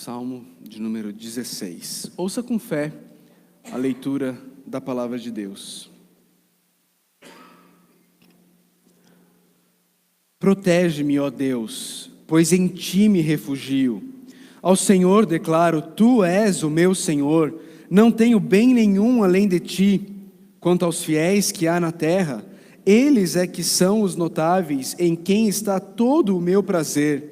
Salmo de número 16. Ouça com fé a leitura da palavra de Deus. Protege-me, ó Deus, pois em ti me refugio. Ao Senhor declaro, tu és o meu Senhor, não tenho bem nenhum além de ti. Quanto aos fiéis que há na terra, eles é que são os notáveis, em quem está todo o meu prazer.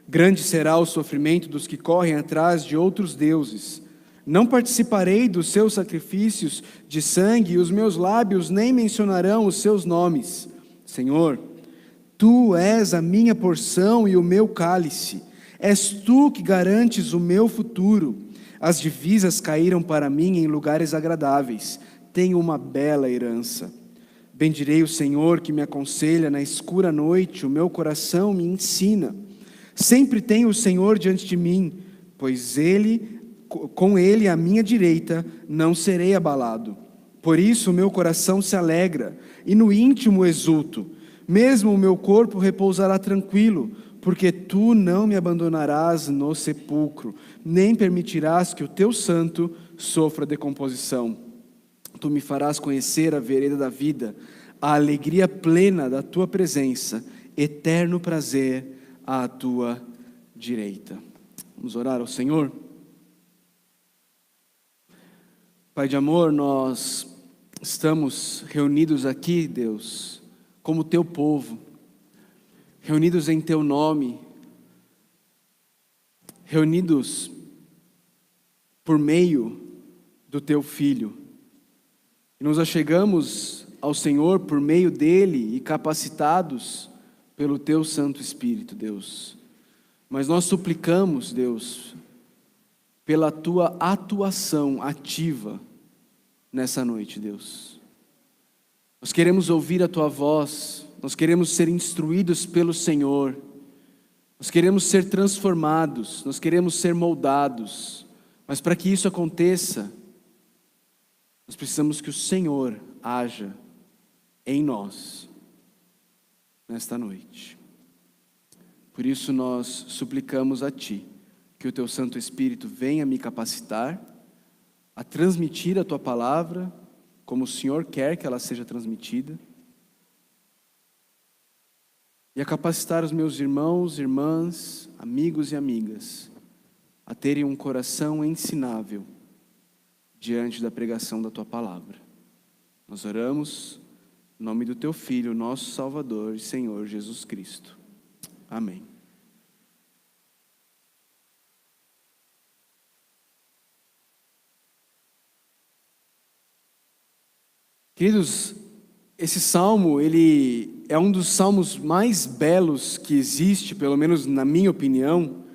Grande será o sofrimento dos que correm atrás de outros deuses. Não participarei dos seus sacrifícios de sangue, e os meus lábios nem mencionarão os seus nomes. Senhor, tu és a minha porção e o meu cálice. És tu que garantes o meu futuro. As divisas caíram para mim em lugares agradáveis. Tenho uma bela herança. Bendirei o Senhor que me aconselha na escura noite. O meu coração me ensina. Sempre tenho o Senhor diante de mim, pois com Ele à minha direita não serei abalado. Por isso o meu coração se alegra, e no íntimo exulto. Mesmo o meu corpo repousará tranquilo, porque tu não me abandonarás no sepulcro, nem permitirás que o teu santo sofra decomposição. Tu me farás conhecer a vereda da vida, a alegria plena da tua presença, eterno prazer à tua direita. Vamos orar ao Senhor? Pai de amor, nós estamos reunidos aqui, Deus, como teu povo, reunidos em teu nome, reunidos por meio do teu Filho. E nos achegamos ao Senhor por meio dele e capacitados pelo teu Santo Espírito, Deus. Mas nós suplicamos, Deus, pela tua atuação ativa nessa noite, Deus. Nós queremos ouvir a tua voz, nós queremos ser instruídos pelo Senhor, nós queremos ser transformados, nós queremos ser moldados, mas para que isso aconteça, nós precisamos que o Senhor haja em nós nesta noite. Por isso nós suplicamos a Ti, que o Teu Santo Espírito venha me capacitar a transmitir a Tua palavra, como o Senhor quer que ela seja transmitida, e a capacitar os meus irmãos, irmãs, amigos e amigas, a terem um coração ensinável diante da pregação da Tua palavra. Nós oramos em nome do Teu Filho, nosso Salvador e Senhor Jesus Cristo. Amém. Queridos, esse salmo, ele é um dos salmos mais belos que existe, pelo menos na minha opinião,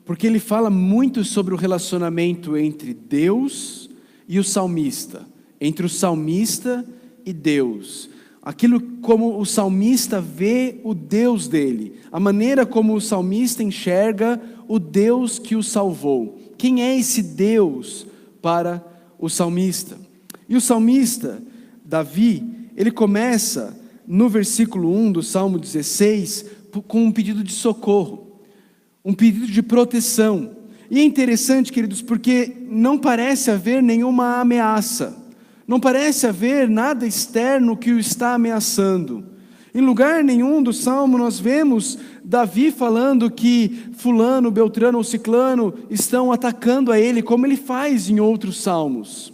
porque ele fala muito sobre o relacionamento entre Deus e o salmista, entre o salmista e Deus. Aquilo como o salmista vê o Deus dele, a maneira como o salmista enxerga o Deus que o salvou. Quem é esse Deus para o salmista? E o salmista, Davi, ele começa no versículo 1 do Salmo 16 com um pedido de socorro, um pedido de proteção. E é interessante, queridos, porque não parece haver nenhuma ameaça. Não parece haver nada externo que o está ameaçando. Em lugar nenhum do Salmo nós vemos Davi falando que fulano, beltrano ou ciclano estão atacando a ele, como ele faz em outros salmos.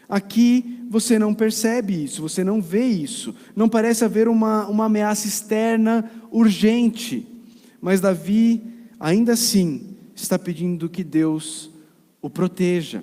Aqui você não percebe isso, você não vê isso. Não parece haver uma ameaça externa urgente. Mas Davi, ainda assim, está pedindo que Deus o proteja.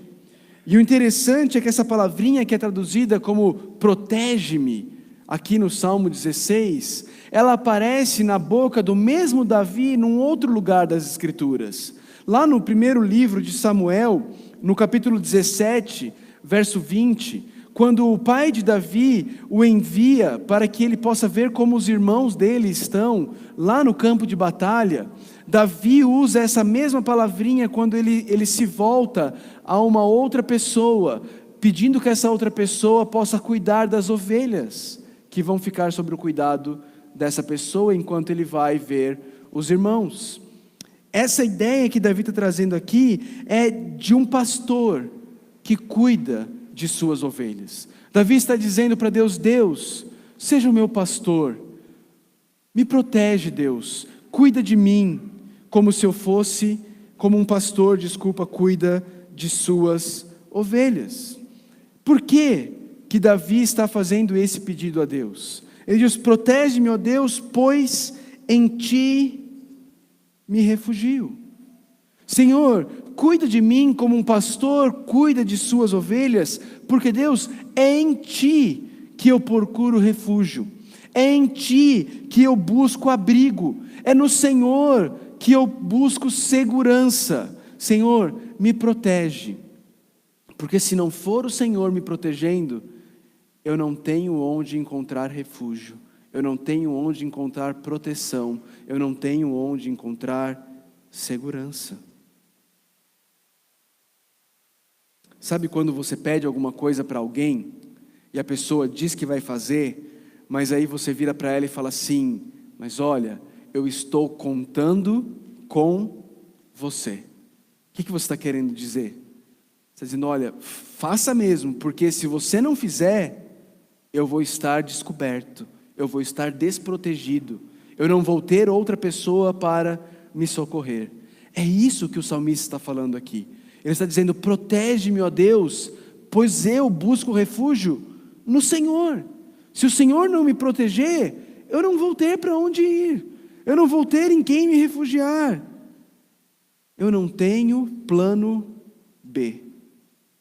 E o interessante é que essa palavrinha que é traduzida como protege-me, aqui no Salmo 16, ela aparece na boca do mesmo Davi num outro lugar das Escrituras. Lá no primeiro livro de Samuel, no capítulo 17, verso 20, quando o pai de Davi o envia para que ele possa ver como os irmãos dele estão lá no campo de batalha, Davi usa essa mesma palavrinha quando ele se volta a uma outra pessoa, pedindo que essa outra pessoa possa cuidar das ovelhas, que vão ficar sob o cuidado dessa pessoa enquanto ele vai ver os irmãos. Essa ideia que Davi está trazendo aqui é de um pastor que cuida de suas ovelhas. Davi está dizendo para Deus: Deus, seja o meu pastor, me protege, Deus, cuida de mim, como se eu fosse, como um pastor, cuida de suas ovelhas. Por que que Davi está fazendo esse pedido a Deus? Ele diz: protege-me, ó Deus, pois em ti me refugio. Senhor, cuida de mim como um pastor cuida de suas ovelhas, porque Deus, é em ti que eu procuro refúgio, é em ti que eu busco abrigo, é no Senhor que eu busco segurança. Senhor, me protege, porque se não for o Senhor me protegendo, eu não tenho onde encontrar refúgio, eu não tenho onde encontrar proteção, eu não tenho onde encontrar segurança. Sabe quando você pede alguma coisa para alguém e a pessoa diz que vai fazer, mas aí você vira para ela e fala assim: mas olha, eu estou contando com você. O que você está querendo dizer? Você está dizendo: olha, faça mesmo, porque se você não fizer, eu vou estar descoberto, eu vou estar desprotegido, eu não vou ter outra pessoa para me socorrer. É isso que o salmista está falando aqui. Ele está dizendo: protege-me, ó Deus, pois eu busco refúgio no Senhor. Se o Senhor não me proteger, eu não vou ter para onde ir, eu não vou ter em quem me refugiar. Eu não tenho plano B,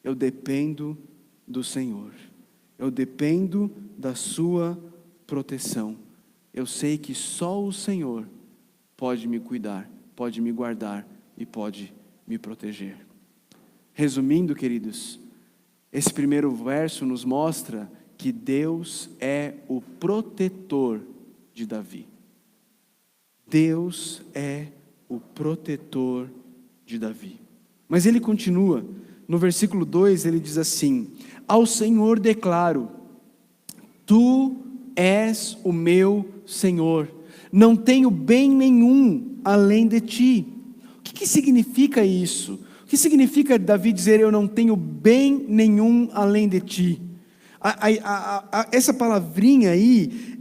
eu dependo do Senhor, eu dependo da sua proteção. Eu sei que só o Senhor pode me cuidar, pode me guardar e pode me proteger. Resumindo, queridos, esse primeiro verso nos mostra que Deus é o protetor de Davi. Deus é o protetor de Davi. Mas ele continua, no versículo 2 ele diz assim: ao Senhor declaro, tu és o meu Senhor, não tenho bem nenhum além de ti. O que significa isso? O que significa Davi dizer: eu não tenho bem nenhum além de ti? Essa palavrinha aí,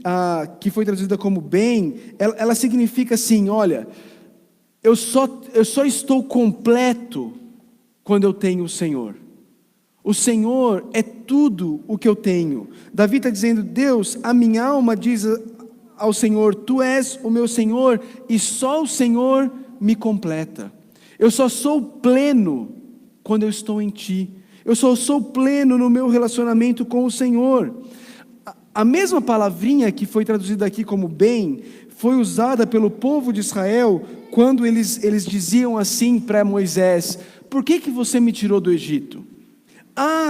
que foi traduzida como bem, ela significa assim: olha, eu só estou completo quando eu tenho o Senhor. O Senhor é tudo o que eu tenho. Davi está dizendo: Deus, a minha alma diz ao Senhor: tu és o meu Senhor, e só o Senhor me completa. Eu só sou pleno quando eu estou em ti. Eu só sou pleno no meu relacionamento com o Senhor. A mesma palavrinha que foi traduzida aqui como bem, foi usada pelo povo de Israel, quando eles diziam assim para Moisés: por que você me tirou do Egito?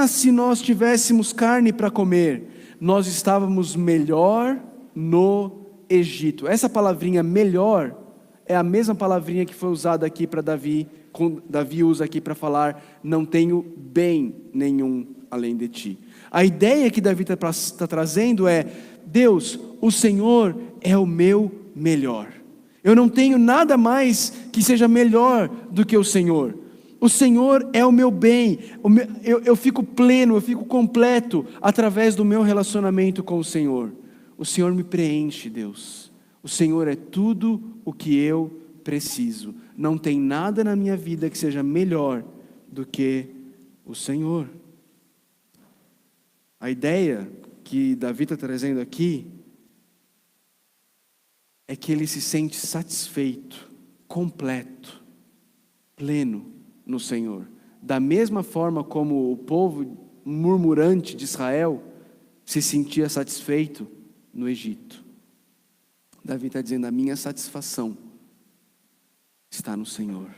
Se nós tivéssemos carne para comer, nós estávamos melhor no Egito. Essa palavrinha melhor é a mesma palavrinha que foi usada aqui para Davi, Davi usa aqui para falar: não tenho bem nenhum além de ti. A ideia que Davi está trazendo é: Deus, o Senhor é o meu melhor. Eu não tenho nada mais que seja melhor do que o Senhor. O Senhor é o meu bem, eu fico pleno, eu fico completo através do meu relacionamento com o Senhor. O Senhor me preenche, Deus. O Senhor é tudo o que eu preciso. Não tem nada na minha vida que seja melhor do que o Senhor. A ideia que Davi está trazendo aqui é que ele se sente satisfeito, completo, pleno no Senhor. Da mesma forma como o povo murmurante de Israel se sentia satisfeito no Egito. Davi está dizendo: a minha satisfação está no Senhor.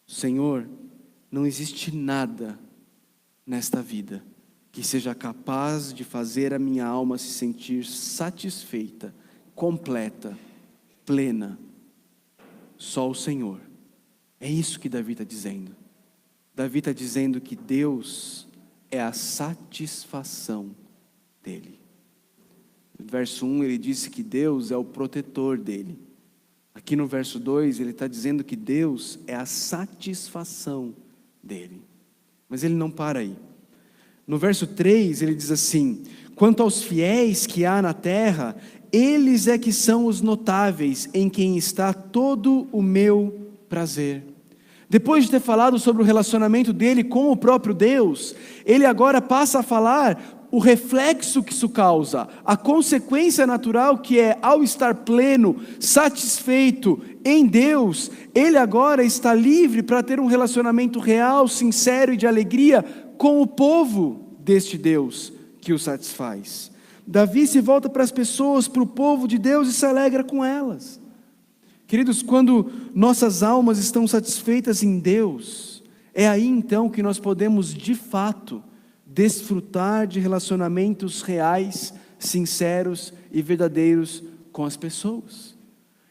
Senhor, não existe nada nesta vida que seja capaz de fazer a minha alma se sentir satisfeita, completa, plena. Só o Senhor. É isso que Davi está dizendo. Davi está dizendo que Deus é a satisfação dele. No verso 1 ele disse que Deus é o protetor dele. Aqui no verso 2, ele está dizendo que Deus é a satisfação dele. Mas ele não para aí. No verso 3, ele diz assim: quanto aos fiéis que há na terra, eles é que são os notáveis, em quem está todo o meu prazer. Depois de ter falado sobre o relacionamento dele com o próprio Deus, ele agora passa a falar o reflexo que isso causa, a consequência natural que é, ao estar pleno, satisfeito em Deus, ele agora está livre para ter um relacionamento real, sincero e de alegria com o povo deste Deus que o satisfaz. Davi se volta para as pessoas, para o povo de Deus e se alegra com elas. Queridos, quando nossas almas estão satisfeitas em Deus, é aí então que nós podemos de fato desfrutar de relacionamentos reais, sinceros e verdadeiros com as pessoas.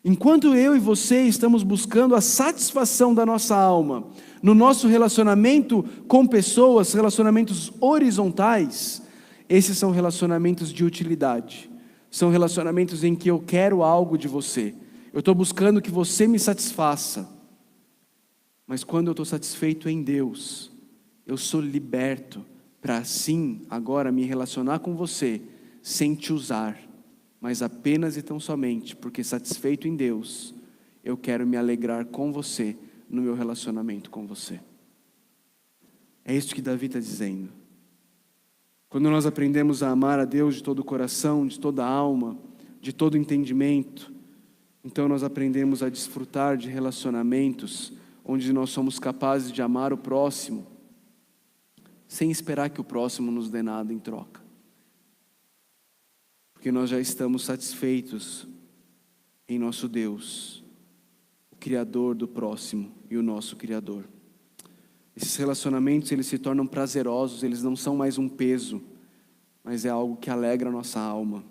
Enquanto eu e você estamos buscando a satisfação da nossa alma no nosso relacionamento com pessoas, relacionamentos horizontais, esses são relacionamentos de utilidade, são relacionamentos em que eu quero algo de você, eu estou buscando que você me satisfaça, mas quando eu estou satisfeito em Deus, eu sou liberto para assim agora me relacionar com você, sem te usar, mas apenas e tão somente, porque satisfeito em Deus, eu quero me alegrar com você, no meu relacionamento com você. É isso que Davi está dizendo. Quando nós aprendemos a amar a Deus de todo o coração, de toda a alma, de todo o entendimento, então nós aprendemos a desfrutar de relacionamentos, onde nós somos capazes de amar o próximo, sem esperar que o próximo nos dê nada em troca. Porque nós já estamos satisfeitos em nosso Deus, o Criador do próximo e o nosso Criador. Esses relacionamentos, eles se tornam prazerosos, eles não são mais um peso, mas é algo que alegra a nossa alma.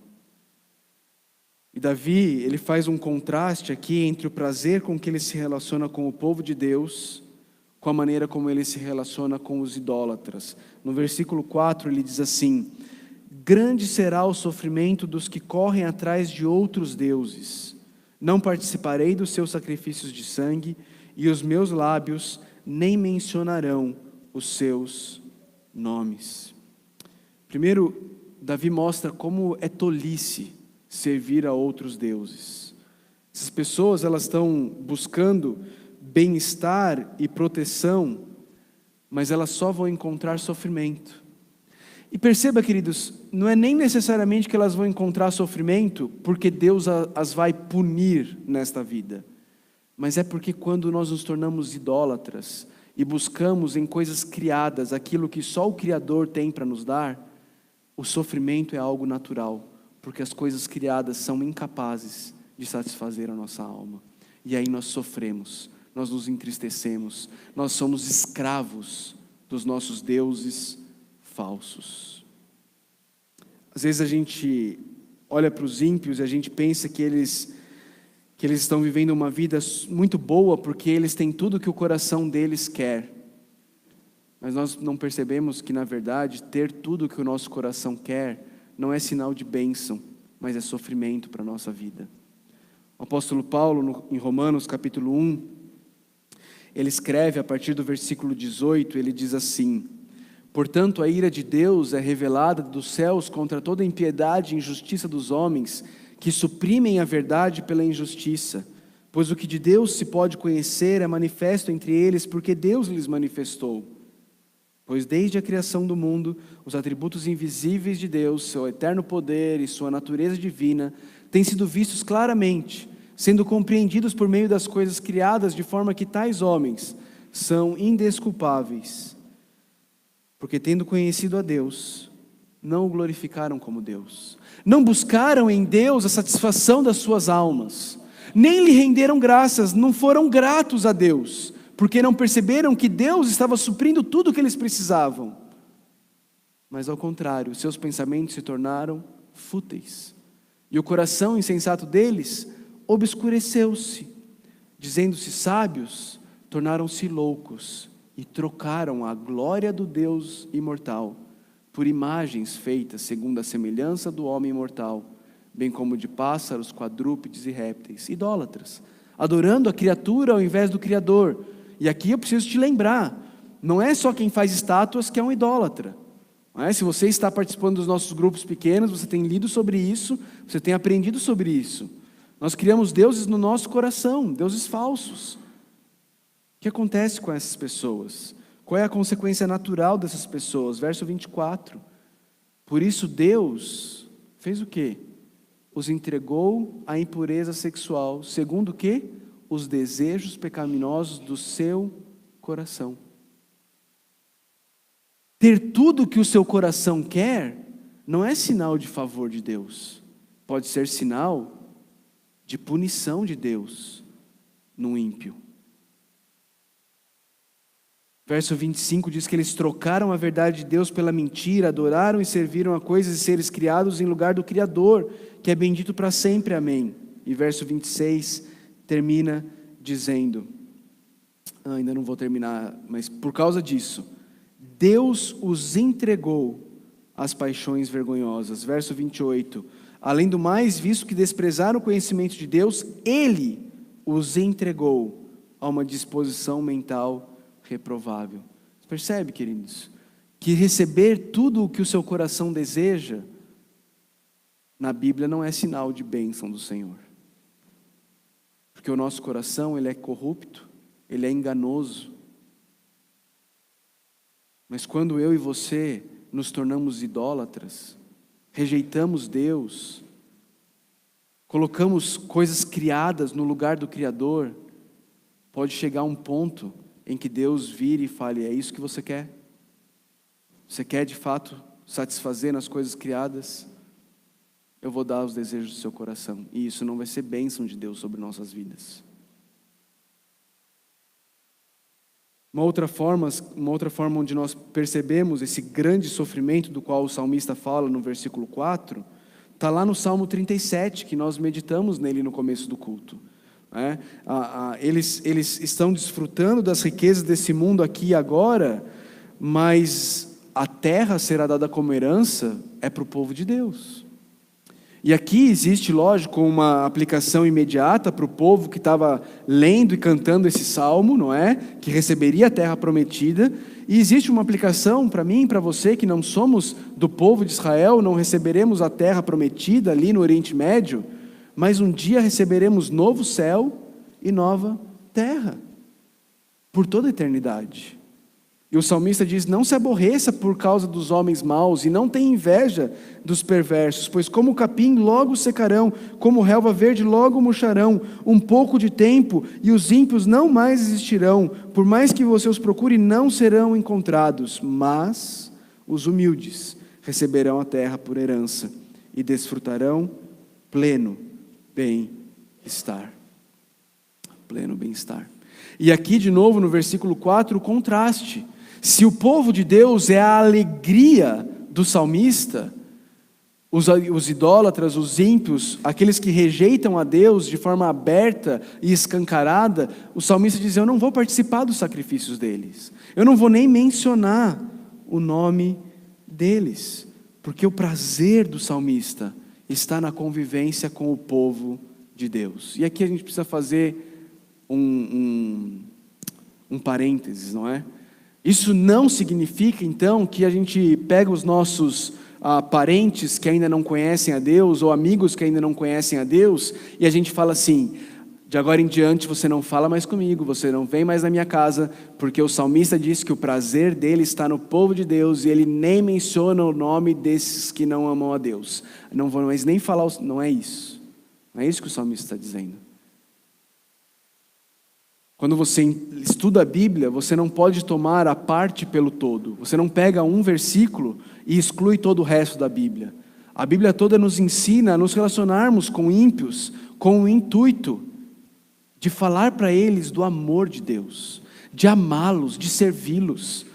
E Davi, ele faz um contraste aqui entre o prazer com que ele se relaciona com o povo de Deus, com a maneira como ele se relaciona com os idólatras. No versículo 4 ele diz assim: grande será o sofrimento dos que correm atrás de outros deuses. Não participarei dos seus sacrifícios de sangue, e os meus lábios nem mencionarão os seus nomes. Primeiro, Davi mostra como é tolice servir a outros deuses. Essas pessoas, elas estão buscando bem-estar e proteção, mas elas só vão encontrar sofrimento. E perceba, queridos, não é nem necessariamente que elas vão encontrar sofrimento porque Deus as vai punir nesta vida, mas é porque quando nós nos tornamos idólatras e buscamos em coisas criadas aquilo que só o Criador tem para nos dar, o sofrimento é algo natural, porque as coisas criadas são incapazes de satisfazer a nossa alma. E aí nós sofremos, nós nos entristecemos, nós somos escravos dos nossos deuses falsos. Às vezes a gente olha para os ímpios e a gente pensa que eles estão vivendo uma vida muito boa porque eles têm tudo que o coração deles quer. Mas nós não percebemos que, na verdade, ter tudo que o nosso coração quer não é sinal de bênção, mas é sofrimento para a nossa vida. O apóstolo Paulo, em Romanos capítulo 1, ele escreve a partir do versículo 18, ele diz assim: portanto, a ira de Deus é revelada dos céus contra toda a impiedade e injustiça dos homens, que suprimem a verdade pela injustiça. Pois o que de Deus se pode conhecer é manifesto entre eles, porque Deus lhes manifestou. Pois desde a criação do mundo, os atributos invisíveis de Deus, seu eterno poder e sua natureza divina, têm sido vistos claramente, sendo compreendidos por meio das coisas criadas, de forma que tais homens são indesculpáveis. Porque tendo conhecido a Deus, não o glorificaram como Deus, não buscaram em Deus a satisfação das suas almas, nem lhe renderam graças, não foram gratos a Deus, porque não perceberam que Deus estava suprindo tudo o que eles precisavam. Mas ao contrário, seus pensamentos se tornaram fúteis, e o coração insensato deles obscureceu-se. Dizendo-se sábios, tornaram-se loucos, e trocaram a glória do Deus imortal por imagens feitas segundo a semelhança do homem mortal, bem como de pássaros, quadrúpedes e répteis, idólatras, adorando a criatura ao invés do Criador. E aqui eu preciso te lembrar, não é só quem faz estátuas que é um idólatra. Não é? Se você está participando dos nossos grupos pequenos, você tem lido sobre isso, você tem aprendido sobre isso. Nós criamos deuses no nosso coração, deuses falsos. O que acontece com essas pessoas? Qual é a consequência natural dessas pessoas? Verso 24. Por isso Deus fez o quê? Os entregou à impureza sexual, segundo o quê? Os desejos pecaminosos do seu coração. Ter tudo o que o seu coração quer não é sinal de favor de Deus. Pode ser sinal de punição de Deus no ímpio. Verso 25 diz que eles trocaram a verdade de Deus pela mentira, adoraram e serviram a coisas e seres criados em lugar do Criador, que é bendito para sempre, amém. E verso 26 termina dizendo, ainda não vou terminar, mas por causa disso, Deus os entregou às paixões vergonhosas. Verso 28, além do mais, visto que desprezaram o conhecimento de Deus, Ele os entregou a uma disposição mental reprovável. Você percebe, queridos, que receber tudo o que o seu coração deseja, na Bíblia não é sinal de bênção do Senhor. Porque o nosso coração, ele é corrupto, ele é enganoso. Mas quando eu e você nos tornamos idólatras, rejeitamos Deus, colocamos coisas criadas no lugar do Criador, pode chegar um ponto em que Deus vire e fale, é isso que você quer? Você quer de fato satisfazer nas coisas criadas? Eu vou dar os desejos do seu coração. E isso não vai ser bênção de Deus sobre nossas vidas. Uma outra forma onde nós percebemos esse grande sofrimento do qual o salmista fala no versículo 4, está lá no Salmo 37, que nós meditamos nele no começo do culto. Eles estão desfrutando das riquezas desse mundo aqui e agora, mas a terra será dada como herança é para o povo de Deus. E aqui existe, lógico, uma aplicação imediata para o povo que estava lendo e cantando esse salmo, não é? Que receberia a terra prometida. E existe uma aplicação para mim e para você, que não somos do povo de Israel, não receberemos a terra prometida ali no Oriente Médio, mas um dia receberemos novo céu e nova terra, por toda a eternidade. E o salmista diz, não se aborreça por causa dos homens maus, e não tenha inveja dos perversos, pois como o capim logo secarão, como relva verde logo murcharão, um pouco de tempo, e os ímpios não mais existirão, por mais que você os procure, não serão encontrados, mas os humildes receberão a terra por herança, e desfrutarão pleno bem-estar. Pleno bem-estar. E aqui de novo no versículo 4, o contraste. Se o povo de Deus é a alegria do salmista, os idólatras, os ímpios, aqueles que rejeitam a Deus de forma aberta e escancarada, o salmista diz, eu não vou participar dos sacrifícios deles, eu não vou nem mencionar o nome deles, porque o prazer do salmista está na convivência com o povo de Deus. E aqui a gente precisa fazer um parênteses, não é? Isso não significa, então, que a gente pega os nossos parentes que ainda não conhecem a Deus, ou amigos que ainda não conhecem a Deus, e a gente fala assim, de agora em diante você não fala mais comigo, você não vem mais na minha casa, porque o salmista diz que o prazer dele está no povo de Deus, e ele nem menciona o nome desses que não amam a Deus. Não vou mais nem falar, não é isso. Não é isso que o salmista está dizendo. Quando você estuda a Bíblia, você não pode tomar a parte pelo todo. Você não pega um versículo e exclui todo o resto da Bíblia. A Bíblia toda nos ensina a nos relacionarmos com ímpios, com o intuito de falar para eles do amor de Deus, de amá-los, de servi-los.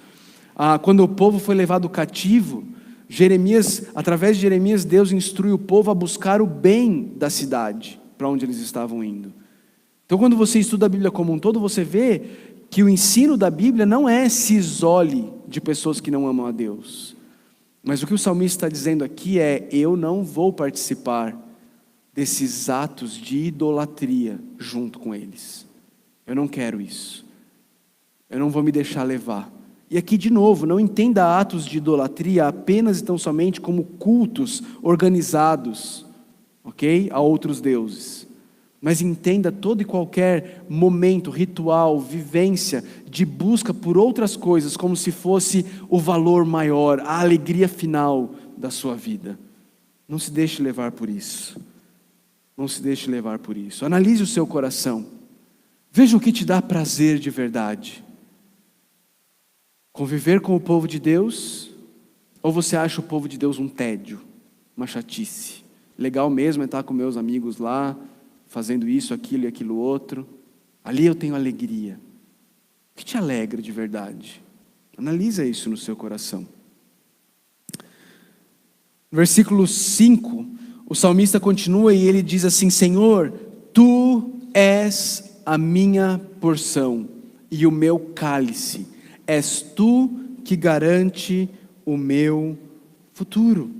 Quando o povo foi levado cativo, através de Jeremias, Deus instrui o povo a buscar o bem da cidade para onde eles estavam indo. Então, quando você estuda a Bíblia como um todo, você vê que o ensino da Bíblia não é se isole de pessoas que não amam a Deus. Mas o que o salmista está dizendo aqui é, eu não vou participar desses atos de idolatria junto com eles. Eu não quero isso. Eu não vou me deixar levar. E aqui de novo, não entenda atos de idolatria apenas e tão somente como cultos organizados, ok? A outros deuses. Mas entenda todo e qualquer momento, ritual, vivência de busca por outras coisas, como se fosse o valor maior, a alegria final da sua vida. Não se deixe levar por isso. Não se deixe levar por isso. Analise o seu coração. Veja o que te dá prazer de verdade. Conviver com o povo de Deus, ou você acha o povo de Deus um tédio, uma chatice? Legal mesmo é estar com meus amigos lá, fazendo isso, aquilo e aquilo outro. Ali eu tenho alegria. O que te alegra de verdade? Analisa isso no seu coração. No versículo 5, o salmista continua e ele diz assim: Senhor, Tu és a minha porção e o meu cálice. És Tu que garante o meu futuro.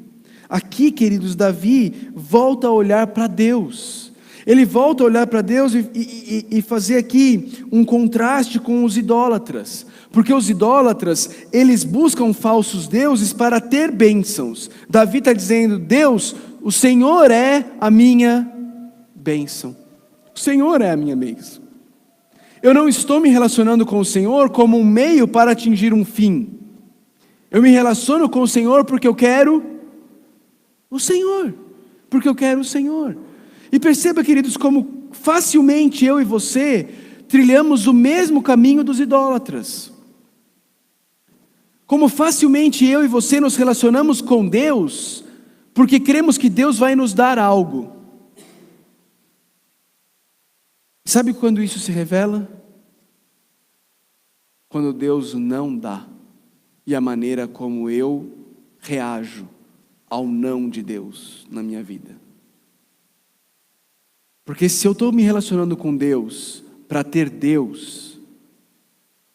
Aqui, queridos, Davi volta a olhar para Deus. Ele volta a olhar para Deus e fazer aqui um contraste com os idólatras. Porque os idólatras, eles buscam falsos deuses para ter bênçãos. Davi está dizendo: Deus, o Senhor é a minha bênção. O Senhor é a minha bênção. Eu não estou me relacionando com o Senhor como um meio para atingir um fim. Eu me relaciono com o Senhor porque eu quero o Senhor. Porque eu quero o Senhor. E perceba, queridos, como facilmente eu e você trilhamos o mesmo caminho dos idólatras. Como facilmente eu e você nos relacionamos com Deus, porque cremos que Deus vai nos dar algo. Sabe quando isso se revela? Quando Deus não dá, e a maneira como eu reajo ao não de Deus na minha vida. Porque se eu estou me relacionando com Deus para ter Deus,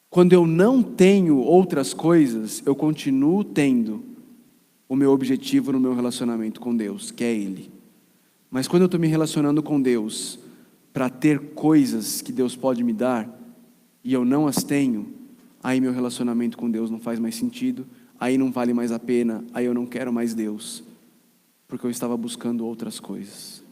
quando eu não tenho outras coisas, eu continuo tendo o meu objetivo no meu relacionamento com Deus, que é Ele. Mas quando eu estou me relacionando com Deus para ter coisas que Deus pode me dar, e eu não as tenho, aí meu relacionamento com Deus não faz mais sentido, aí não vale mais a pena, aí eu não quero mais Deus, porque eu estava buscando outras coisas.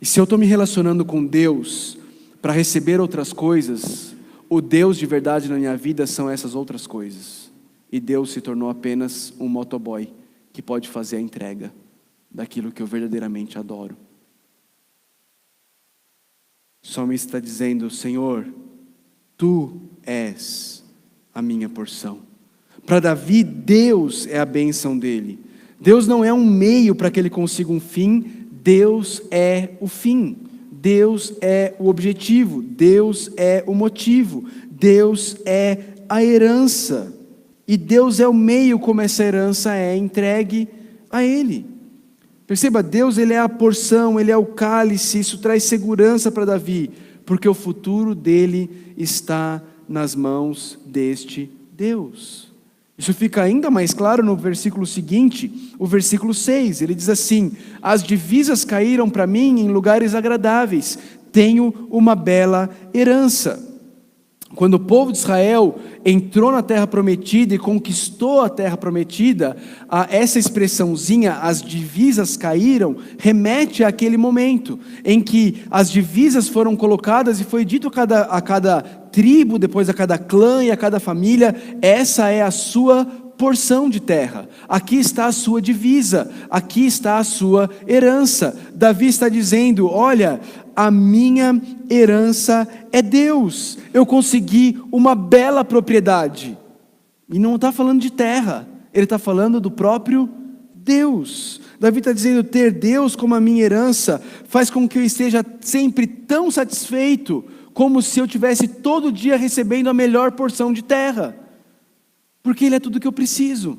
E se eu estou me relacionando com Deus para receber outras coisas, o Deus de verdade na minha vida são essas outras coisas. E Deus se tornou apenas um motoboy que pode fazer a entrega daquilo que eu verdadeiramente adoro. O salmista está dizendo: Senhor, Tu és a minha porção. Para Davi, Deus é a bênção dele. Deus não é um meio para que ele consiga um fim, Deus é o fim. Deus é o objetivo, Deus é o motivo, Deus é a herança. E Deus é o meio como essa herança é entregue a Ele. Perceba, Deus ele é a porção, Ele é o cálice, isso traz segurança para Davi, porque o futuro dele está nas mãos deste Deus. Isso fica ainda mais claro no versículo seguinte, o versículo 6, ele diz assim: as divisas caíram para mim em lugares agradáveis, tenho uma bela herança. Quando o povo de Israel entrou na terra prometida e conquistou a terra prometida, essa expressãozinha, as divisas caíram, remete àquele momento em que as divisas foram colocadas e foi dito a cada tribo, depois a cada clã e a cada família: essa é a sua porção de terra, aqui está a sua divisa, aqui está a sua herança. Davi está dizendo: olha, a minha herança é Deus, eu consegui uma bela propriedade. E não está falando de terra, ele está falando do próprio Deus. Davi está dizendo: ter Deus como a minha herança faz com que eu esteja sempre tão satisfeito, como se eu tivesse todo dia recebendo a melhor porção de terra, porque Ele é tudo que eu preciso.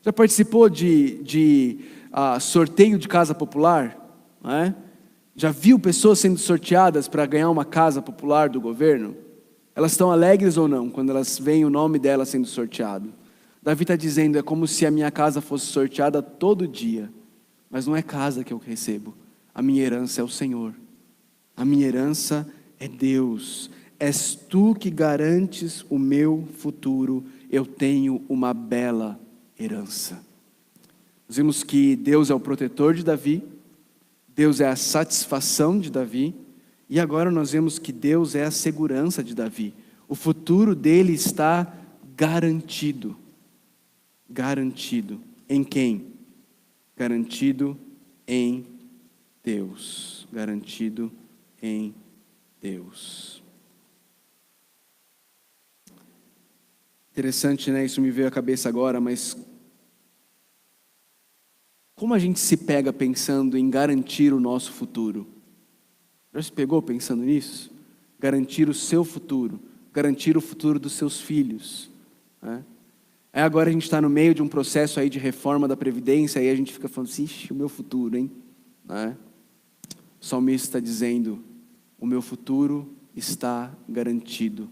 Já participou de sorteio de casa popular? Não é? Já viu pessoas sendo sorteadas para ganhar uma casa popular do governo? Elas estão alegres ou não quando elas veem o nome delas sendo sorteado? Davi está dizendo: é como se a minha casa fosse sorteada todo dia, mas não é casa que eu recebo. A minha herança é o Senhor. A minha herança é Deus. És tu que garantes o meu futuro. Eu tenho uma bela herança. Nós vimos que Deus é o protetor de Davi, Deus é a satisfação de Davi, e agora nós vemos que Deus é a segurança de Davi. O futuro dele está garantido. Garantido. Em quem? Garantido em Deus. Garantido em Deus. Interessante, né? Isso me veio à cabeça agora, mas como a gente se pega pensando em garantir o nosso futuro? Já se pegou pensando nisso? Garantir o seu futuro, garantir o futuro dos seus filhos, né? Aí agora a gente está no meio de um processo aí de reforma da Previdência, aí a gente fica falando assim, ixi, o meu futuro, hein? Né? O salmista está dizendo, o meu futuro está garantido,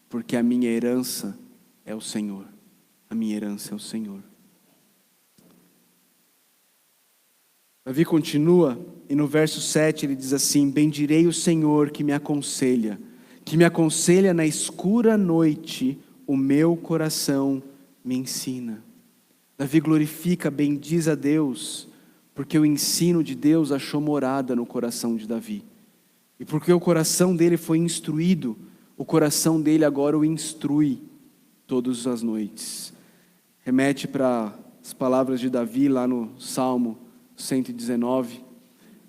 porque a minha herança é o Senhor. A minha herança é o Senhor. Davi continua, e no verso 7 ele diz assim, bendirei o Senhor que me aconselha na escura noite, o meu coração me ensina. Davi glorifica, bendiz a Deus, porque o ensino de Deus achou morada no coração de Davi. E porque o coração dele foi instruído, o coração dele agora o instrui todas as noites. Remete para as palavras de Davi lá no Salmo 119,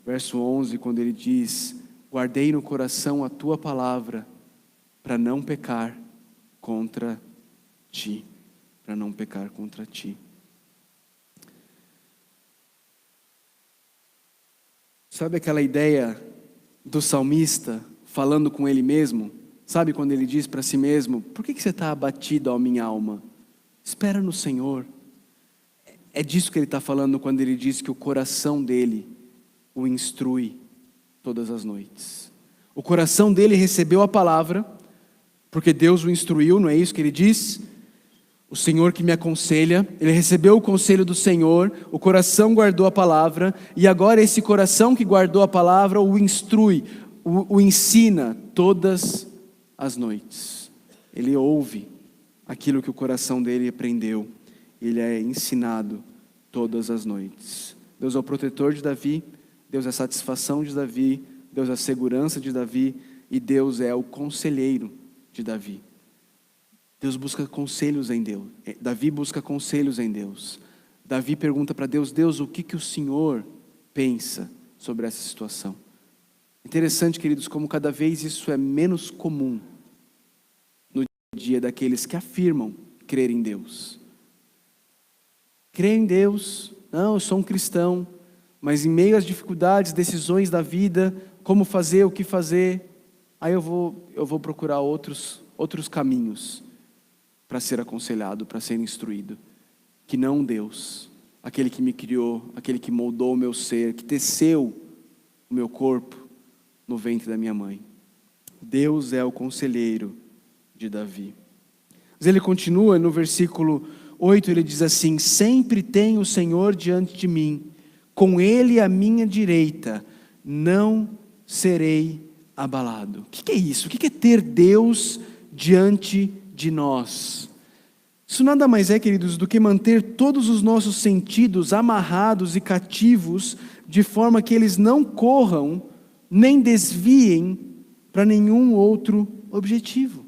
verso 11, quando ele diz, guardei no coração a tua palavra, para não pecar contra ti. Para não pecar contra ti. Sabe aquela ideia do salmista falando com ele mesmo? Sabe quando ele diz para si mesmo, por que você está abatido, ó minha alma? Espera no Senhor. É disso que ele está falando quando ele diz que o coração dele o instrui todas as noites. O coração dele recebeu a palavra, porque Deus o instruiu, não é isso que ele diz? O Senhor que me aconselha, ele recebeu o conselho do Senhor, o coração guardou a palavra, e agora esse coração que guardou a palavra o instrui, o ensina todas as noites. Ele ouve aquilo que o coração dele aprendeu, ele é ensinado todas as noites. Deus é o protetor de Davi, Deus é a satisfação de Davi, Deus é a segurança de Davi, e Deus é o conselheiro de Davi. Deus busca conselhos em Deus. Davi busca conselhos em Deus. Davi pergunta para Deus, Deus, o que o Senhor pensa sobre essa situação? Interessante, queridos, como cada vez isso é menos comum no dia daqueles que afirmam crer em Deus. Crer em Deus, não, eu sou um cristão, mas em meio às dificuldades, decisões da vida, como fazer, o que fazer, aí eu vou procurar outros caminhos para ser aconselhado, para ser instruído, que não Deus, aquele que me criou, aquele que moldou o meu ser, que teceu o meu corpo no ventre da minha mãe. Deus é o conselheiro de Davi. Mas ele continua no versículo 8, ele diz assim, sempre tem o Senhor diante de mim, com ele à minha direita, não serei abalado. O que é isso? O que é ter Deus diante de nós? Isso nada mais é, queridos, do que manter todos os nossos sentidos amarrados e cativos, de forma que eles não corram, nem desviem para nenhum outro objetivo.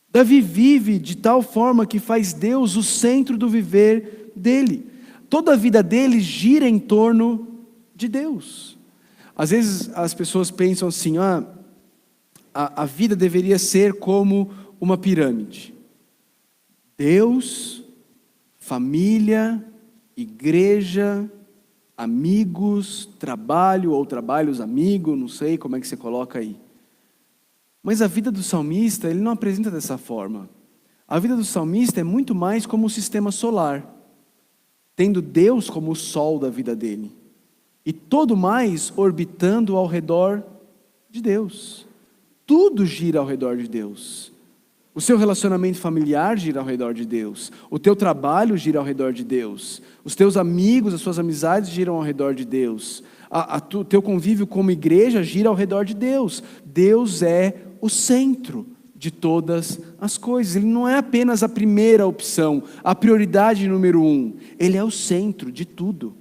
Davi vive de tal forma que faz Deus o centro do viver dele. Toda a vida dele gira em torno de Deus. Às vezes as pessoas pensam assim, a vida deveria ser como uma pirâmide. Deus, família, igreja, amigos, trabalho ou trabalhos amigo, não sei como é que você coloca aí. Mas a vida do salmista, ele não apresenta dessa forma. A vida do salmista é muito mais como o sistema solar, tendo Deus como o sol da vida dele, e todo mais orbitando ao redor de Deus. Tudo gira ao redor de Deus. O seu relacionamento familiar gira ao redor de Deus. O teu trabalho gira ao redor de Deus. Os teus amigos, as suas amizades giram ao redor de Deus. teu convívio como igreja gira ao redor de Deus. Deus é o centro de todas as coisas. Ele não é apenas a primeira opção, a prioridade número 1. Ele é o centro de tudo.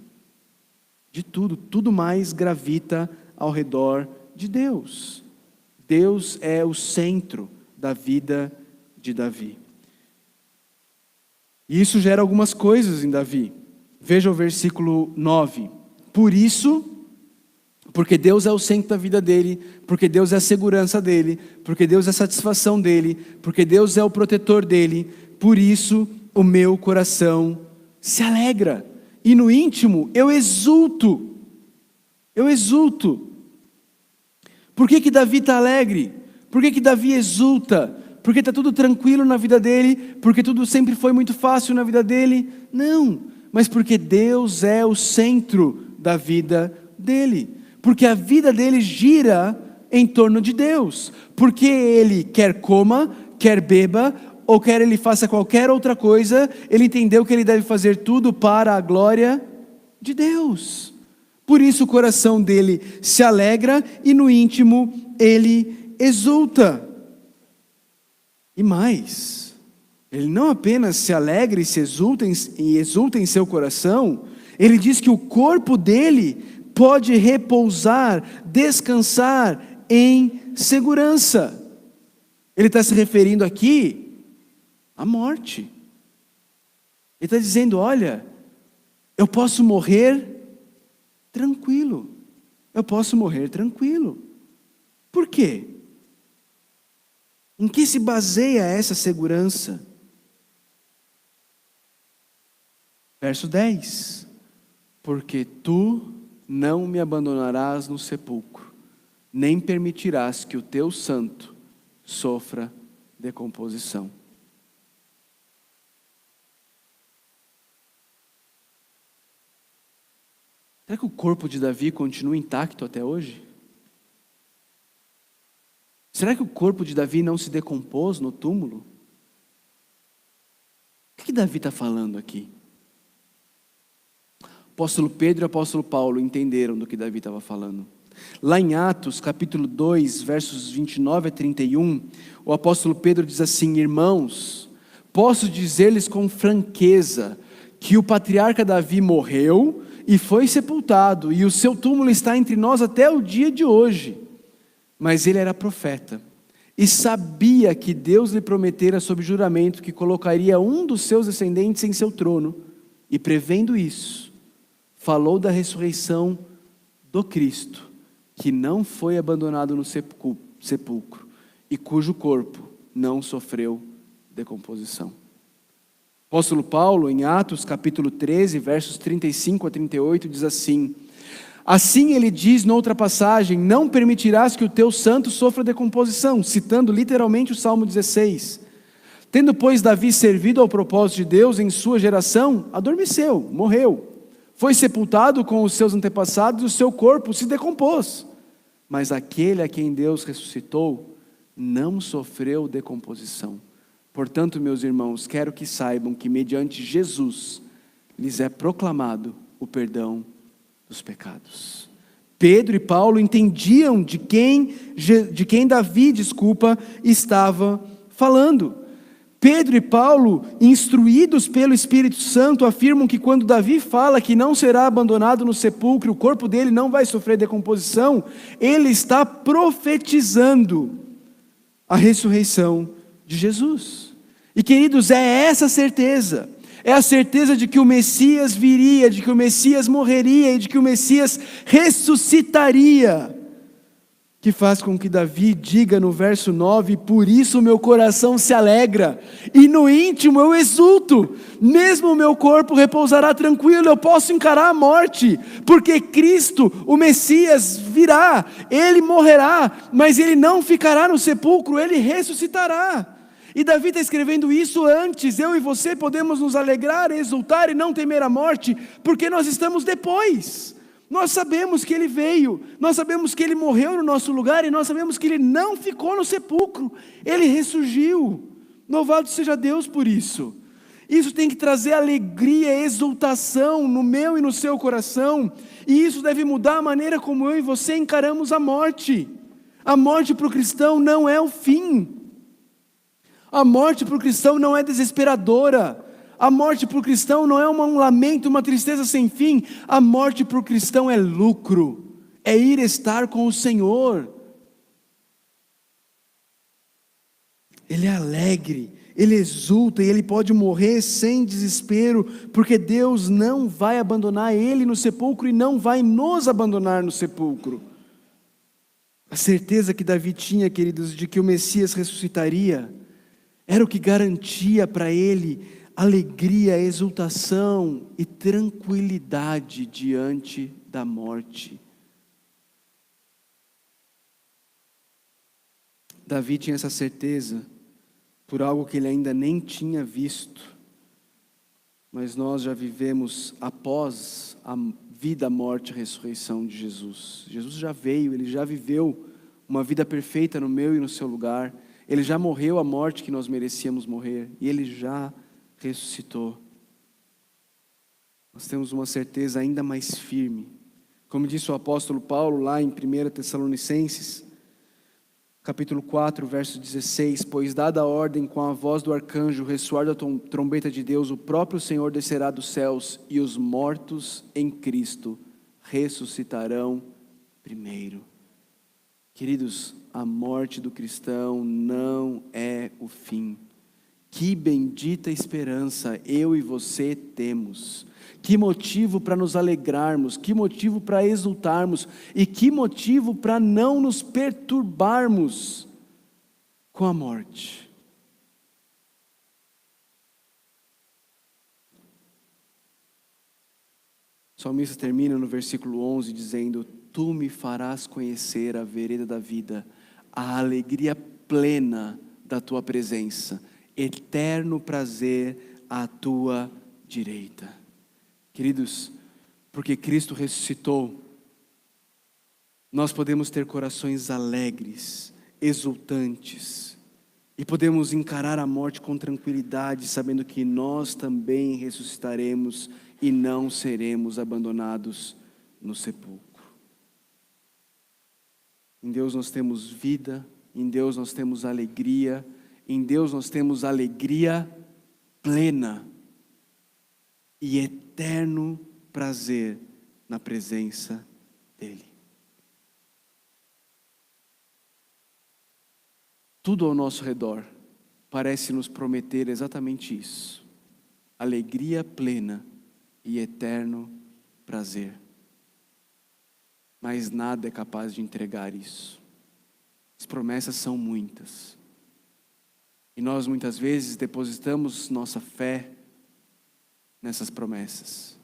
De tudo. Tudo mais gravita ao redor de Deus. Deus é o centro da vida de Davi. E isso gera algumas coisas em Davi. Veja o versículo 9. Por isso, porque Deus é o centro da vida dele, porque Deus é a segurança dele, porque Deus é a satisfação dele, porque Deus é o protetor dele, por isso o meu coração se alegra. E no íntimo eu exulto. Eu exulto. Por que Davi está alegre? Por que Davi exulta? Porque está tudo tranquilo na vida dele? Porque tudo sempre foi muito fácil na vida dele? Não, mas porque Deus é o centro da vida dele. Porque a vida dele gira em torno de Deus. Porque ele quer coma, quer beba, ou quer ele faça qualquer outra coisa, ele entendeu que ele deve fazer tudo para a glória de Deus. Por isso o coração dele se alegra e no íntimo ele exulta. E mais, ele não apenas se alegra e exulta em seu coração, ele diz que o corpo dele pode repousar, descansar em segurança. Ele está se referindo aqui à morte. Ele está dizendo, olha, eu posso morrer tranquilo. Eu posso morrer tranquilo. Por quê? Em que se baseia essa segurança? Verso 10. Porque tu não me abandonarás no sepulcro, nem permitirás que o teu santo sofra decomposição. Será que o corpo de Davi continua intacto até hoje? Será que o corpo de Davi não se decompôs no túmulo? O que Davi está falando aqui? O apóstolo Pedro e o apóstolo Paulo entenderam do que Davi estava falando. Lá em Atos, capítulo 2, versos 29 a 31, o apóstolo Pedro diz assim: irmãos, posso dizer-lhes com franqueza que o patriarca Davi morreu e foi sepultado, e o seu túmulo está entre nós até o dia de hoje. Mas ele era profeta, e sabia que Deus lhe prometera sob juramento que colocaria um dos seus descendentes em seu trono, e prevendo isso, falou da ressurreição do Cristo, que não foi abandonado no sepulcro, e cujo corpo não sofreu decomposição. O apóstolo Paulo, em Atos capítulo 13, versos 35 a 38, diz assim: assim ele diz noutra passagem, não permitirás que o teu santo sofra decomposição, citando literalmente o Salmo 16. Tendo, pois, Davi servido ao propósito de Deus em sua geração, adormeceu, morreu. Foi sepultado com os seus antepassados e o seu corpo se decompôs. Mas aquele a quem Deus ressuscitou não sofreu decomposição. Portanto, meus irmãos, quero que saibam que mediante Jesus lhes é proclamado o perdão dos pecados. Pedro e Paulo entendiam de quem Davi, estava falando. Pedro e Paulo, instruídos pelo Espírito Santo, afirmam que quando Davi fala que não será abandonado no sepulcro, o corpo dele não vai sofrer decomposição, ele está profetizando a ressurreição de Jesus. E queridos, é essa certeza. É a certeza de que o Messias viria, de que o Messias morreria e de que o Messias ressuscitaria, que faz com que Davi diga no verso 9: por isso o meu coração se alegra, e no íntimo eu exulto, mesmo o meu corpo repousará tranquilo, eu posso encarar a morte, porque Cristo, o Messias, virá, ele morrerá, mas ele não ficará no sepulcro, ele ressuscitará. E Davi está escrevendo isso antes. Eu e você podemos nos alegrar, exultar e não temer a morte, porque nós estamos depois. Nós sabemos que ele veio, nós sabemos que ele morreu no nosso lugar, e nós sabemos que ele não ficou no sepulcro, ele ressurgiu. Louvado seja Deus por isso. Isso tem que trazer alegria, exultação no meu e no seu coração. E isso deve mudar a maneira como eu e você encaramos a morte. A morte para o cristão não é o fim. A morte para o cristão não é desesperadora. A morte para o cristão não é um lamento, uma tristeza sem fim. A morte para o cristão é lucro, é ir estar com o Senhor. Ele é alegre, ele exulta e ele pode morrer sem desespero, porque Deus não vai abandonar ele no sepulcro e não vai nos abandonar no sepulcro. A certeza que Davi tinha, queridos, de que o Messias ressuscitaria, era o que garantia para ele alegria, exultação e tranquilidade diante da morte. Davi tinha essa certeza por algo que ele ainda nem tinha visto, mas nós já vivemos após a vida, a morte e a ressurreição de Jesus. Jesus já veio, ele já viveu uma vida perfeita no meu e no seu lugar. Ele já morreu a morte que nós merecíamos morrer, e ele já ressuscitou. Nós temos uma certeza ainda mais firme. Como disse o apóstolo Paulo lá em 1 Tessalonicenses, capítulo 4, verso 16: pois dada a ordem com a voz do arcanjo, o ressoar da trombeta de Deus, o próprio Senhor descerá dos céus, e os mortos em Cristo ressuscitarão primeiro. Queridos, a morte do cristão não é o fim. Que bendita esperança eu e você temos. Que motivo para nos alegrarmos, que motivo para exultarmos e que motivo para não nos perturbarmos com a morte. O salmista termina no versículo 11 dizendo: tu me farás conhecer a vereda da vida, a alegria plena da tua presença, eterno prazer à tua direita. Queridos, porque Cristo ressuscitou, nós podemos ter corações alegres, exultantes, e podemos encarar a morte com tranquilidade, sabendo que nós também ressuscitaremos e não seremos abandonados no sepulcro. Em Deus nós temos vida, em Deus nós temos alegria, em Deus nós temos alegria plena e eterno prazer na presença dEle. Tudo ao nosso redor parece nos prometer exatamente isso: alegria plena e eterno prazer. Mas nada é capaz de entregar isso. As promessas são muitas. E nós muitas vezes depositamos nossa fé nessas promessas,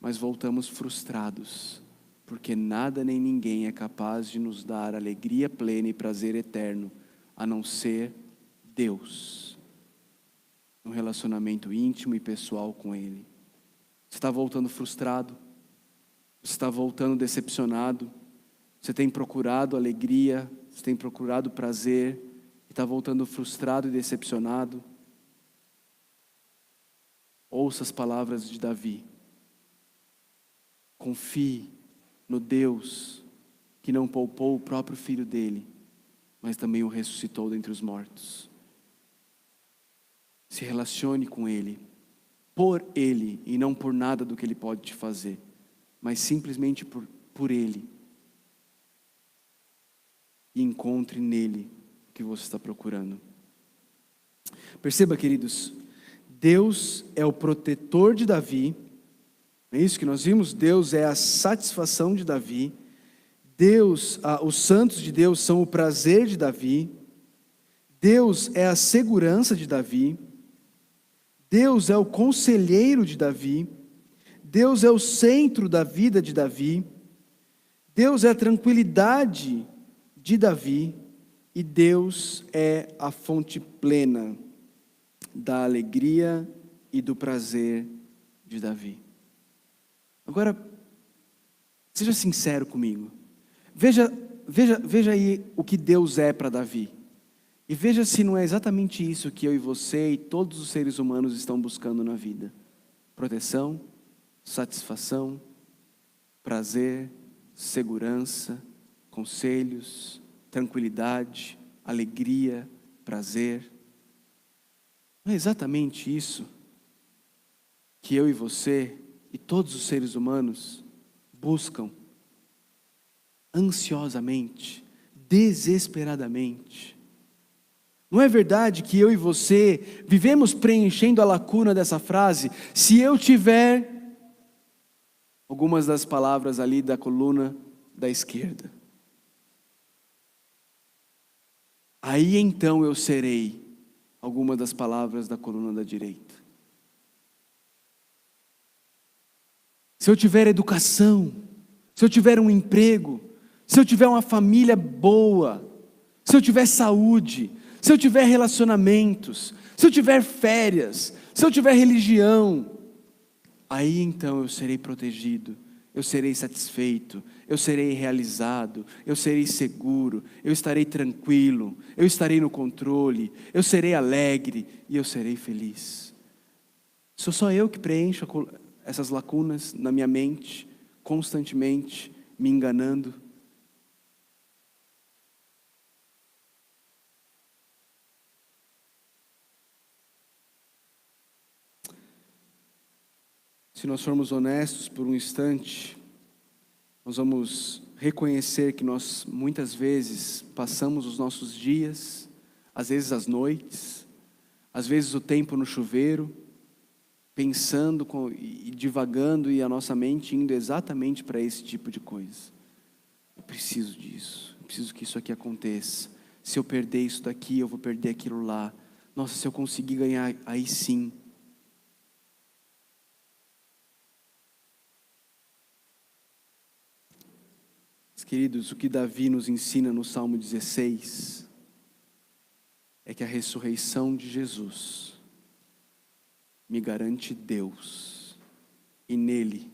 mas voltamos frustrados, porque nada nem ninguém é capaz de nos dar alegria plena e prazer eterno, a não ser Deus, um relacionamento íntimo e pessoal com Ele. Você está voltando frustrado? Você está voltando decepcionado? Você tem procurado alegria? Você tem procurado prazer? E está voltando frustrado e decepcionado? Ouça as palavras de Davi. Confie no Deus que não poupou o próprio filho dele, mas também o ressuscitou dentre os mortos. Se relacione com Ele, por Ele e não por nada do que Ele pode te fazer, mas simplesmente por Ele. E encontre nele o que você está procurando. Perceba, queridos, Deus é o protetor de Davi. É isso que nós vimos? Deus é a satisfação de Davi. Deus, os santos de Deus são o prazer de Davi. Deus é a segurança de Davi. Deus é o conselheiro de Davi. Deus é o centro da vida de Davi. Deus é a tranquilidade de Davi. E Deus é a fonte plena da alegria e do prazer de Davi. Agora, seja sincero comigo. Veja aí o que Deus é para Davi. E veja se não é exatamente isso que eu e você e todos os seres humanos estão buscando na vida: proteção, satisfação, prazer, segurança, conselhos, tranquilidade, alegria, prazer. Não é exatamente isso que eu e você e todos os seres humanos buscam ansiosamente, desesperadamente? Não é verdade que eu e você vivemos preenchendo a lacuna dessa frase? Se eu tiver algumas das palavras ali da coluna da esquerda, aí então eu serei algumas das palavras da coluna da direita. Se eu tiver educação, se eu tiver um emprego, se eu tiver uma família boa, se eu tiver saúde, se eu tiver relacionamentos, se eu tiver férias, se eu tiver religião, aí então eu serei protegido, eu serei satisfeito, eu serei realizado, eu serei seguro, eu estarei tranquilo, eu estarei no controle, eu serei alegre e eu serei feliz. Sou só eu que preencho essas lacunas na minha mente, constantemente me enganando? Se nós formos honestos por um instante, nós vamos reconhecer que nós muitas vezes passamos os nossos dias, às vezes as noites, às vezes o tempo no chuveiro, pensando e divagando, e a nossa mente indo exatamente para esse tipo de coisa. Eu preciso disso, eu preciso que isso aqui aconteça. Se eu perder isso daqui, eu vou perder aquilo lá. Nossa, se eu conseguir ganhar, aí sim. Queridos, o que Davi nos ensina no Salmo 16 é que a ressurreição de Jesus me garante Deus, e nele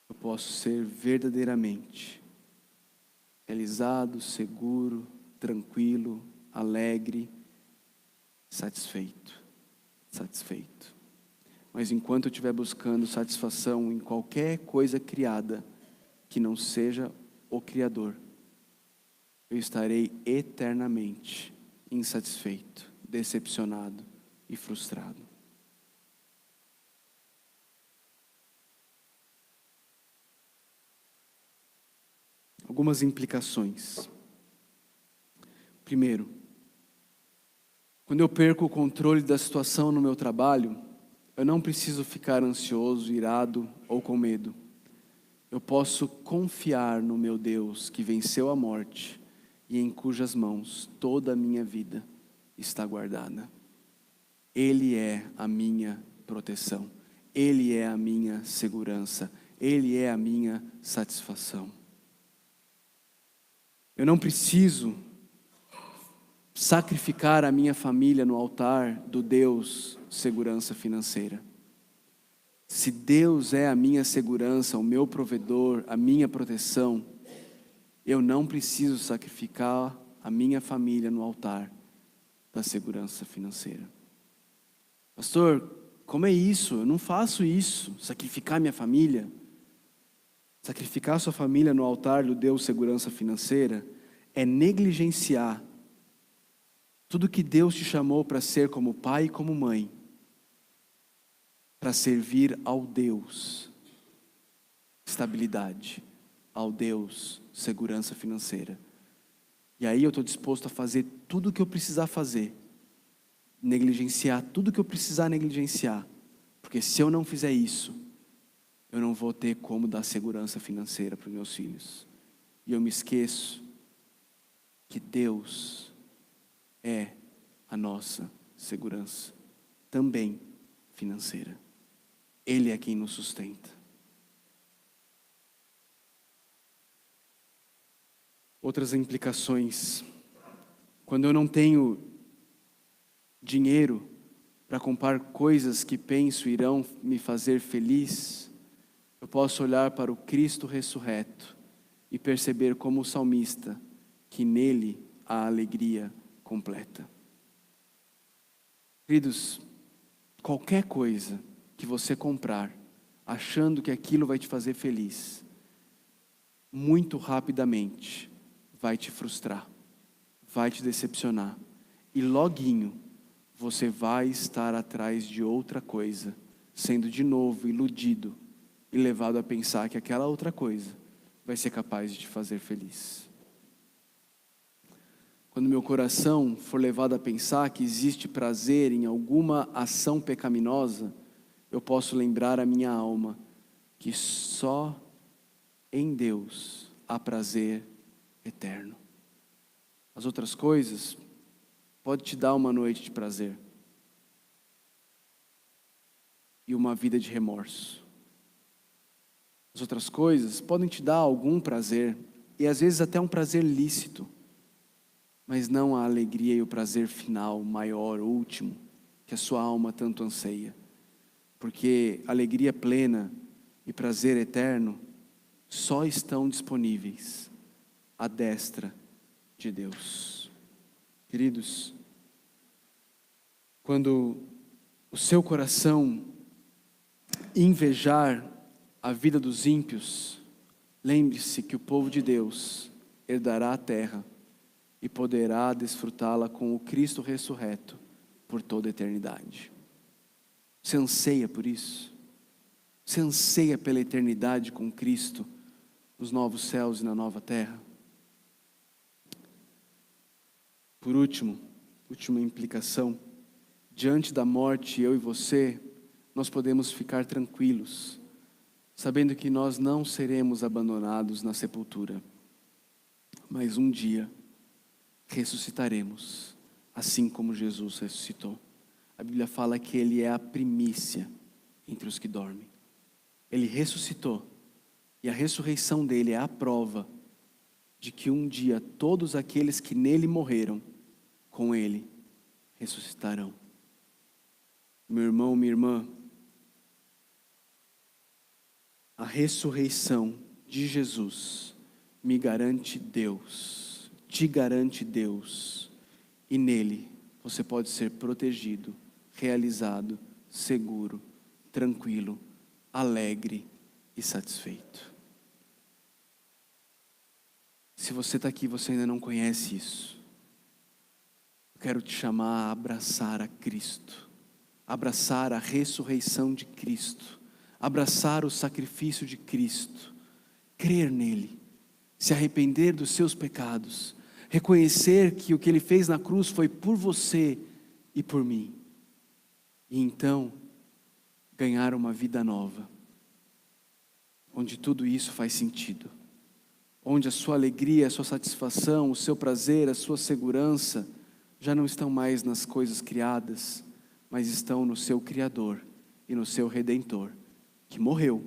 eu posso ser verdadeiramente realizado, seguro, tranquilo, alegre, satisfeito. Mas enquanto eu estiver buscando satisfação em qualquer coisa criada que não seja o Criador, eu estarei eternamente insatisfeito, decepcionado e frustrado. Algumas implicações. Primeiro, quando eu perco o controle da situação no meu trabalho, eu não preciso ficar ansioso, irado ou com medo. Eu posso confiar no meu Deus que venceu a morte e em cujas mãos toda a minha vida está guardada. Ele é a minha proteção, Ele é a minha segurança, Ele é a minha satisfação. Eu não preciso sacrificar a minha família no altar do Deus segurança financeira. Se Deus é a minha segurança, o meu provedor, a minha proteção, eu não preciso sacrificar a minha família no altar da segurança financeira. Pastor, como é isso? Eu não faço isso, sacrificar minha família. Sacrificar sua família no altar do Deus segurança financeira é negligenciar tudo que Deus te chamou para ser como pai e como mãe, para servir ao Deus estabilidade, ao Deus segurança financeira. E aí eu estou disposto a fazer tudo o que eu precisar fazer, negligenciar tudo o que eu precisar negligenciar, porque se eu não fizer isso, eu não vou ter como dar segurança financeira para os meus filhos. E eu me esqueço que Deus é a nossa segurança, também financeira. Ele é quem nos sustenta. Outras implicações. Quando eu não tenho dinheiro para comprar coisas que penso irão me fazer feliz, eu posso olhar para o Cristo ressurreto e perceber como o salmista, que nele a alegria completa. Queridos, qualquer coisa que você comprar, achando que aquilo vai te fazer feliz, muito rapidamente vai te frustrar, vai te decepcionar. E loguinho, você vai estar atrás de outra coisa, sendo de novo iludido e levado a pensar que aquela outra coisa vai ser capaz de te fazer feliz. Quando meu coração for levado a pensar que existe prazer em alguma ação pecaminosa, eu posso lembrar a minha alma que só em Deus há prazer eterno. As outras coisas podem te dar uma noite de prazer e uma vida de remorso. As outras coisas podem te dar algum prazer, e às vezes até um prazer lícito, mas não a alegria e o prazer final, maior, último, que a sua alma tanto anseia. Porque alegria plena e prazer eterno só estão disponíveis à destra de Deus. Queridos, quando o seu coração invejar a vida dos ímpios, lembre-se que o povo de Deus herdará a terra e poderá desfrutá-la com o Cristo ressurreto por toda a eternidade. Você anseia por isso? Você anseia pela eternidade com Cristo, nos novos céus e na nova terra? Por último, última implicação, diante da morte, eu e você, nós podemos ficar tranquilos, sabendo que nós não seremos abandonados na sepultura, mas um dia ressuscitaremos, assim como Jesus ressuscitou. A Bíblia fala que Ele é a primícia entre os que dormem. Ele ressuscitou, e a ressurreição dele é a prova de que um dia todos aqueles que nele morreram, com Ele ressuscitarão. Meu irmão, minha irmã, a ressurreição de Jesus me garante Deus, te garante Deus, e nele você pode ser protegido, realizado, seguro, tranquilo, alegre e satisfeito. Se você está aqui e você ainda não conhece isso, eu quero te chamar a abraçar a Cristo, abraçar a ressurreição de Cristo, abraçar o sacrifício de Cristo, crer nele, se arrepender dos seus pecados, reconhecer que o que Ele fez na cruz foi por você e por mim, e então ganhar uma vida nova, onde tudo isso faz sentido, onde a sua alegria, a sua satisfação, o seu prazer, a sua segurança já não estão mais nas coisas criadas, mas estão no seu Criador e no seu Redentor, que morreu,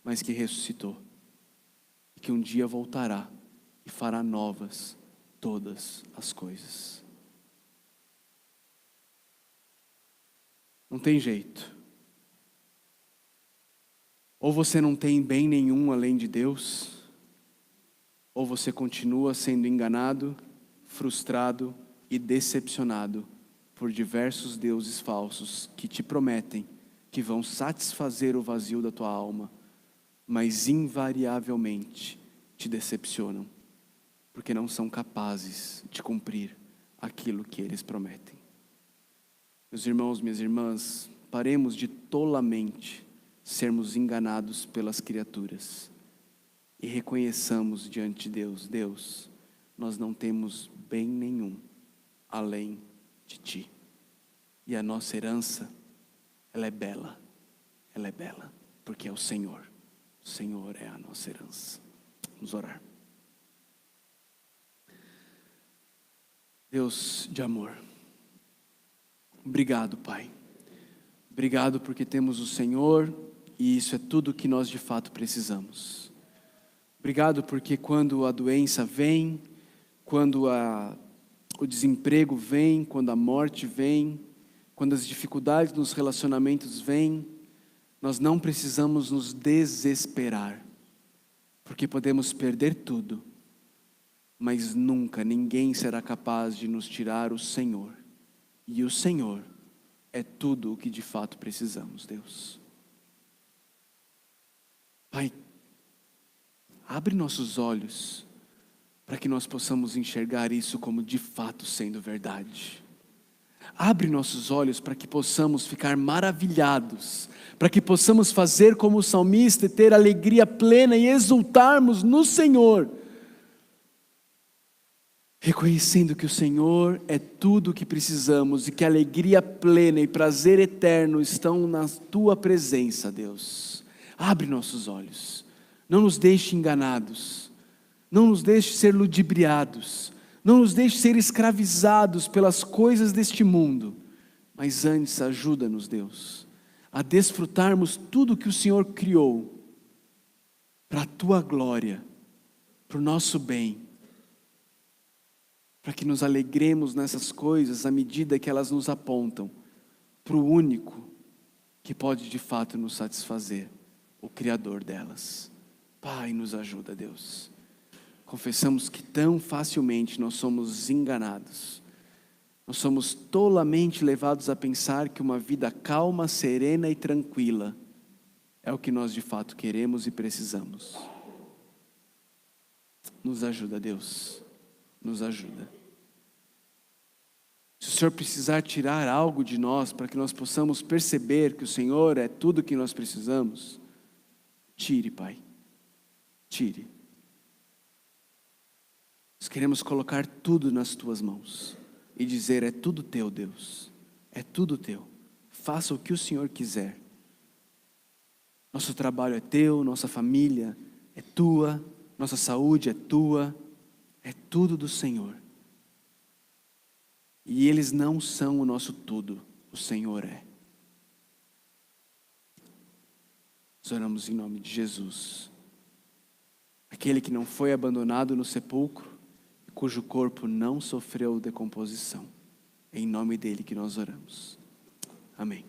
mas que ressuscitou, e que um dia voltará e fará novas todas as coisas. Não tem jeito. Ou você não tem bem nenhum além de Deus, ou você continua sendo enganado, frustrado e decepcionado por diversos deuses falsos que te prometem que vão satisfazer o vazio da tua alma, mas invariavelmente te decepcionam, porque não são capazes de cumprir aquilo que eles prometem. Meus irmãos, minhas irmãs, paremos de tolamente sermos enganados pelas criaturas e reconheçamos diante de Deus: Deus, nós não temos bem nenhum além de Ti, e a nossa herança, ela é bela, porque é o Senhor é a nossa herança. Vamos orar. Deus de amor, obrigado, Pai. Obrigado porque temos o Senhor e isso é tudo que nós de fato precisamos. Obrigado porque quando a doença vem, quando o desemprego vem, quando a morte vem, quando as dificuldades nos relacionamentos vêm, nós não precisamos nos desesperar, porque podemos perder tudo, mas nunca ninguém será capaz de nos tirar o Senhor. E o Senhor é tudo o que de fato precisamos, Deus. Pai, abre nossos olhos para que nós possamos enxergar isso como de fato sendo verdade. Abre nossos olhos para que possamos ficar maravilhados, para que possamos fazer como o salmista e ter alegria plena e exultarmos no Senhor, reconhecendo que o Senhor é tudo o que precisamos e que alegria plena e prazer eterno estão na Tua presença, Deus. Abre nossos olhos, não nos deixe enganados, não nos deixe ser ludibriados, não nos deixe ser escravizados pelas coisas deste mundo, mas antes ajuda-nos, Deus, a desfrutarmos tudo que o Senhor criou, para a Tua glória, para o nosso bem, para que nos alegremos nessas coisas à medida que elas nos apontam para o único que pode de fato nos satisfazer, o Criador delas. Pai, nos ajuda, Deus. Confessamos que tão facilmente nós somos enganados. Nós somos tolamente levados a pensar que uma vida calma, serena e tranquila é o que nós de fato queremos e precisamos. Nos ajuda, Deus. Nos ajuda. Se o Senhor precisar tirar algo de nós para que nós possamos perceber que o Senhor é tudo o que nós precisamos, tire, Pai. Tire. Nós queremos colocar tudo nas Tuas mãos e dizer: é tudo Teu, Deus, é tudo Teu, faça o que o Senhor quiser. Nosso trabalho é Teu, nossa família é Tua, nossa saúde é Tua, é tudo do Senhor. E eles não são o nosso tudo, o Senhor é. Nós oramos em nome de Jesus, aquele que não foi abandonado no sepulcro, cujo corpo não sofreu decomposição. É em nome dele que nós oramos. Amém.